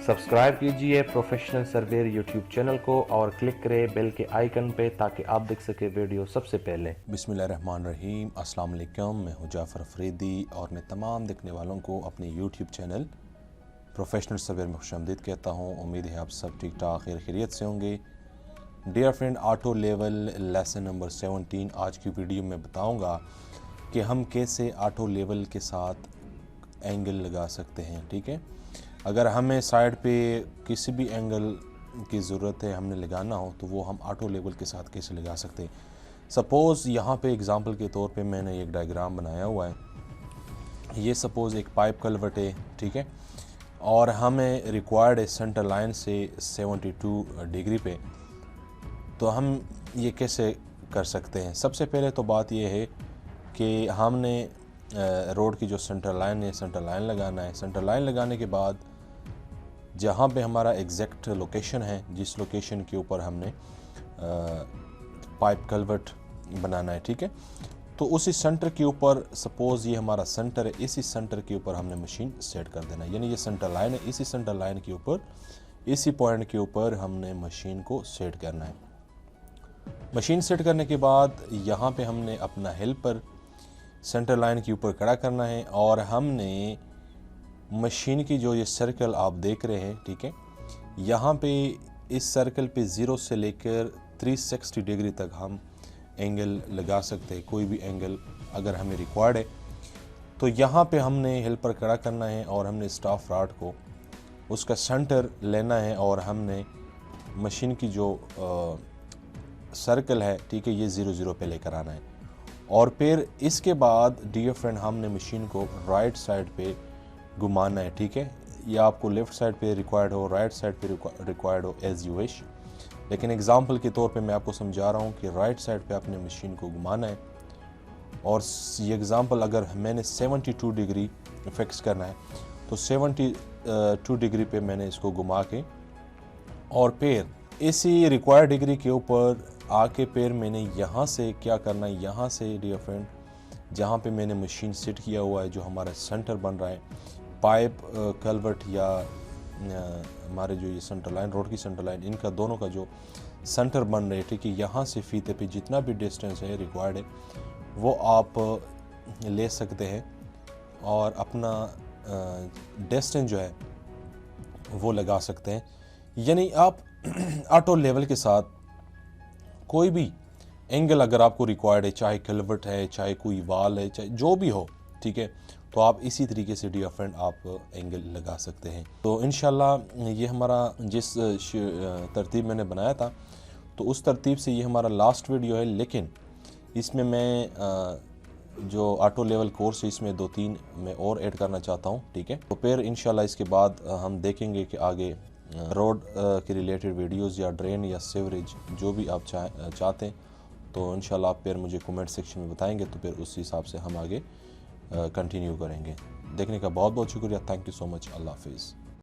Subscribe कीजिए professional surveyor YouTube channel को और क्लिक करें बेल के आइकन पे ताकि आप देख सके वीडियो सबसे पहले। बिस्मिल्लाहिर्रहमानिर्रहीम, अस्सलाम वालेकुम। मैं हूं जाफ़र अफरीदी और मैं तमाम देखने वालों को अपने यूट्यूब चैनल प्रोफेशनल सर्वेयर में खुशामदीद कहता हूं। उम्मीद है आप सब ठीक ठाक खैरियत से होंगे। Dear friend, auto level lesson number 17 आज की वीडियो में बताऊंगा कि हम कैसे ऑटो लेवल के साथ एंगल लगा सकते हैं। ठीक है, अगर हमें साइड पे किसी भी एंगल की ज़रूरत है, हमने लगाना हो, तो वो हम ऑटो लेवल के साथ कैसे लगा सकते हैं। सपोज़ यहाँ पे एग्ज़ाम्पल के तौर पे मैंने एक डायग्राम बनाया हुआ है। ये सपोज़ एक पाइप कल्वर्ट है, ठीक है, और हमें रिक्वायर्ड है सेंटर लाइन से 72 डिग्री पे। तो हम ये कैसे कर सकते हैं? सबसे पहले तो बात ये है कि हमने रोड की जो सेंटर लाइन है, सेंटर लाइन लगाना है। सेंटर लाइन लगाने के बाद जहाँ पे हमारा एग्जैक्ट लोकेशन है, जिस लोकेशन के ऊपर हमने पाइप कल्वर्ट बनाना है, ठीक है, तो उसी सेंटर के ऊपर, सपोज़ ये हमारा सेंटर है, इसी सेंटर के ऊपर हमने मशीन सेट कर देना है। यानी ये सेंटर लाइन है, इसी सेंटर लाइन के ऊपर, इसी पॉइंट के ऊपर हमने मशीन को सेट करना है। मशीन सेट करने के बाद यहाँ पे हमने अपना हेल्पर सेंटर लाइन के ऊपर खड़ा करना है और हमने मशीन की जो ये सर्कल आप देख रहे हैं, ठीक है, यहाँ पे इस सर्कल पे 0 से लेकर 360 डिग्री तक हम एंगल लगा सकते हैं। कोई भी एंगल अगर हमें रिक्वायर्ड है तो यहाँ पे हमने हेल्पर खड़ा करना है और हमने स्टाफ रॉड को उसका सेंटर लेना है और हमने मशीन की जो सर्कल है, ठीक है, ये 0 0 पे लेकर आना है। और फिर इसके बाद डियर फ्रेंड, हमने मशीन को राइट साइड पे घुमाना है, ठीक है, या आपको लेफ़्ट साइड पे रिक्वायर्ड हो, राइट साइड पे रिक्वायर्ड हो, एज़ यू विश। लेकिन एग्जांपल के तौर पे मैं आपको समझा रहा हूँ कि राइट साइड पे अपने मशीन को घुमाना है। और ये एग्जांपल अगर मैंने 72 डिग्री फिक्स करना है तो 72 डिग्री पे मैंने इसको घुमा के और फिर इसी रिक्वायर्ड डिग्री के ऊपर आके फिर मैंने यहाँ से क्या करना है, यहाँ से डियर फ्रेंड, जहाँ पे मैंने मशीन सेट किया हुआ है, जो हमारा सेंटर बन रहा है, पाइप कल्वर्ट या हमारे जो ये सेंटर लाइन, रोड की सेंटर लाइन, इनका दोनों का जो सेंटर बन रहे हैं, ठीक है, यहाँ से फीते पे जितना भी डिस्टेंस है रिक्वायर्ड है वो आप ले सकते हैं और अपना डिस्टेंस जो है वो लगा सकते हैं। यानी आप ऑटो लेवल के साथ कोई भी एंगल अगर आपको रिक्वायर्ड है, चाहे कल्वर्ट है, चाहे कोई वाल है, चाहे जो भी हो, ठीक है, तो आप इसी तरीके से डियर फ्रेंड आप एंगल लगा सकते हैं। तो इंशाल्लाह ये हमारा जिस तरतीब मैंने बनाया था, तो उस तरतीब से ये हमारा लास्ट वीडियो है। लेकिन इसमें मैं जो ऑटो लेवल कोर्स है, इसमें 2-3 मैं और ऐड करना चाहता हूँ, ठीक है। तो फिर इंशाल्लाह इसके बाद हम देखेंगे कि आगे रोड के रिलेटेड वीडियोज़ या ड्रेन या सीवरेज जो भी आप चाहते हैं, तो इंशाल्लाह आप फिर मुझे कमेंट सेक्शन में बताएंगे, तो फिर उस हिसाब से हम आगे कंटिन्यू करेंगे। देखने का बहुत बहुत शुक्रिया। Thank you so much. Allah हाफिज़।